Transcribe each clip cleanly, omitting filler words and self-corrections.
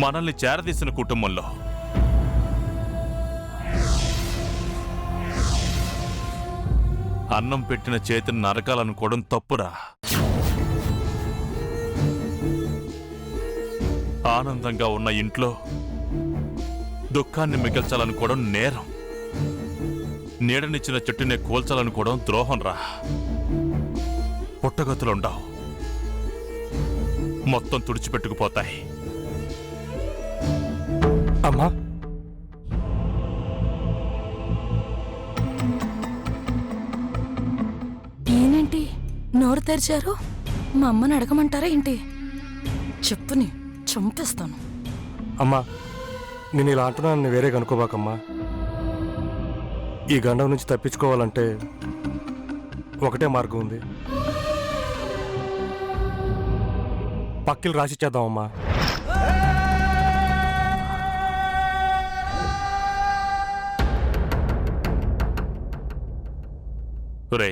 మనల్ని చేరదీసిన కుటుంబంలో అన్నం పెట్టిన చేతిని నరకాలనుకోవడం తప్పురా. ఆనందంగా ఉన్న ఇంట్లో దుఃఖాన్ని మిగల్చాలనుకోవడం నేరం. నీడనిచ్చిన చెట్టునే కోల్చాలనుకోవడం ద్రోహం రా. పుట్టగతులుండవు, మొత్తం తుడిచిపెట్టుకుపోతాయి. అమ్మా, ఏనేంటి నోరు తెరిచారు? మా అమ్మని అడగమంటారా ఏంటి? చెప్పుని చంపేస్తాను. అమ్మా, నేను ఇలా అంటున్నాను, వేరే కనుక్కోబాకమ్మా. ఈ గండం నుంచి తప్పించుకోవాలంటే ఒకటే మార్గం ఉంది. పక్కిలు రాసిచ్చేద్దామమ్మా. రే,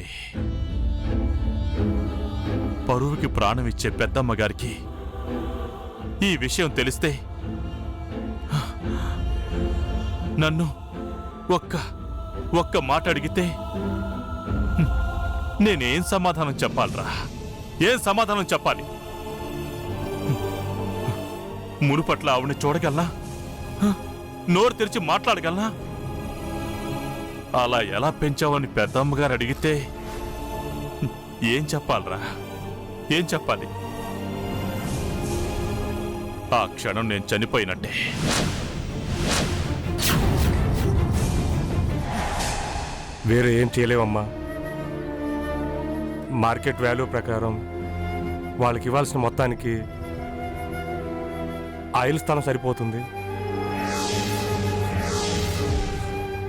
పరువుకి ప్రాణం ఇచ్చే పెద్దమ్మగారికి ఈ విషయం తెలిస్తే నన్ను ఒక్క మాట అడిగితే నేనేం సమాధానం చెప్పాలరా? ఏం సమాధానం చెప్పాలి? మునుపట్ల ఆవిడని చూడగలనా? నోరు తెరిచి మాట్లాడగలనా? అలా ఎలా పెంచావని పెద్దమ్మగారు అడిగితే ఏం చెప్పాలరా? ఏం చెప్పాలి? ఆ క్షణం నేను చనిపోయినట్టే. వేరే ఏం చేయలేవమ్మా. మార్కెట్ వాల్యూ ప్రకారం వాళ్ళకి ఇవ్వాల్సిన మొత్తానికి ఆయిల్ స్థానం సరిపోతుంది.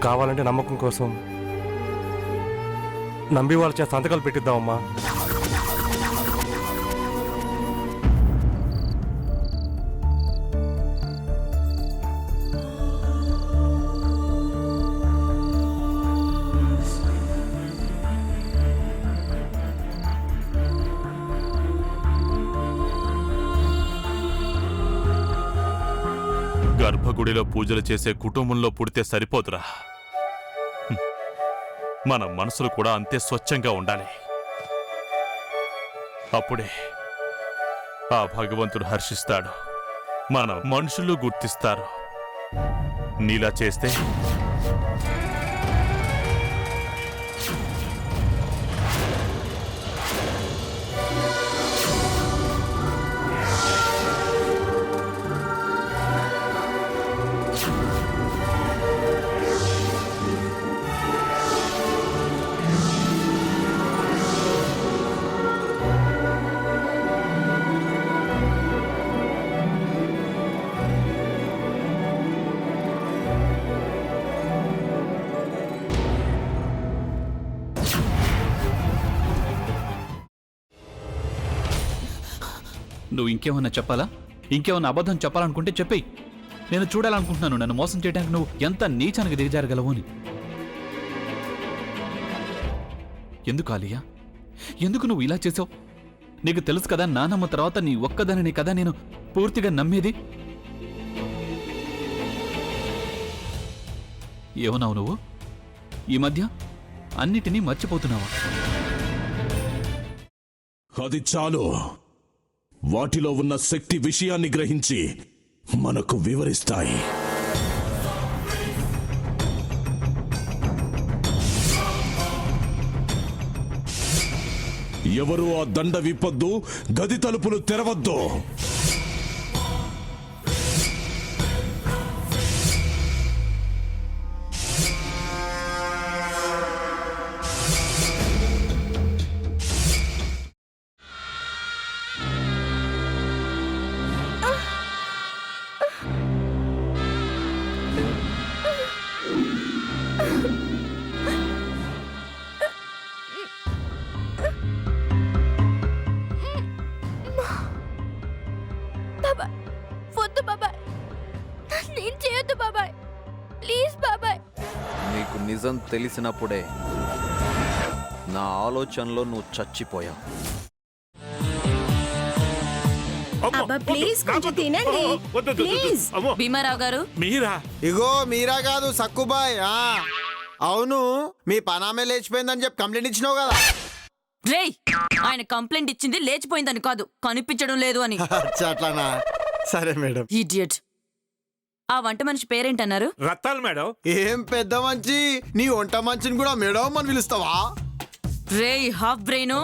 కావాలంటే నమ్మకం కోసం నంబి వాళ్ళ చేత సంతకాలు పెట్టిద్దామమ్మా. గర్భగుడిలో పూజలు చేసే కుటుంబంలో పుడితే సరిపోదురా. మన మనసులు కూడా అంతే స్వచ్ఛంగా ఉండాలి. అప్పుడే ఆ భగవంతుడు హర్షిస్తాడు, మన మనుషులు గుర్తిస్తారు. నీలా చేస్తే నువ్వు ఇంకేమన్నా చెప్పాలా? ఇంకేమన్నా అబద్ధం చెప్పాలనుకుంటే చెప్పేయి. నేను చూడాలనుకుంటున్నాను నన్ను మోసం చేయడానికి నువ్వు ఎంత నీచానికి దిగజారగలవు అని. ఎందుకు ఆలియా, ఎందుకు నువ్వు ఇలా చేసావు? నీకు తెలుసు కదా, నానమ్మ తర్వాత నీ ఒక్కదానిని కదా నేను పూర్తిగా నమ్మేది. ఏమన్నావు నువ్వు? ఈ మధ్య అన్నిటినీ మర్చిపోతున్నావా? అది చాలు. వాటిలో ఉన్న శక్తి విషయాన్ని గ్రహించి మనకు వివరిస్తాయి. ఎవరు ఆ దండ విప్పొద్దు, గది తలుపులు తెరవద్దు. నీకు నిజం తెలిసినప్పుడే నా ఆలోచనలో నువ్వు చచ్చిపోయావు. అబ్బా ప్లీజ్ కొంచెం తినండి ప్లీజ్. భీమారావు గారు మీరా? ఇగో మీరా కాదు సక్కుబాయ్. అవును, మీ పనామే లేచిపోయిందని చెప్పి కంప్లైంట్ ఇచ్చినావు కదా. రేయ్, ఆయన కంప్లైంట్ ఇచ్చింది లేచిపోయిందని కాదు, కనిపించడం లేదు అని. అచ్చా, అట్లానా? సరే మేడం. ఇడియట్. ఆ వంట మనిషి పేరేంటన్నారు? రత్తాలు మేడం. ఏం పెద్ద మంచి, నీ వంట మంచిని కూడా మేడం అని పిలుస్తావా? రేయ్ హాఫ్ బ్రెయిన్,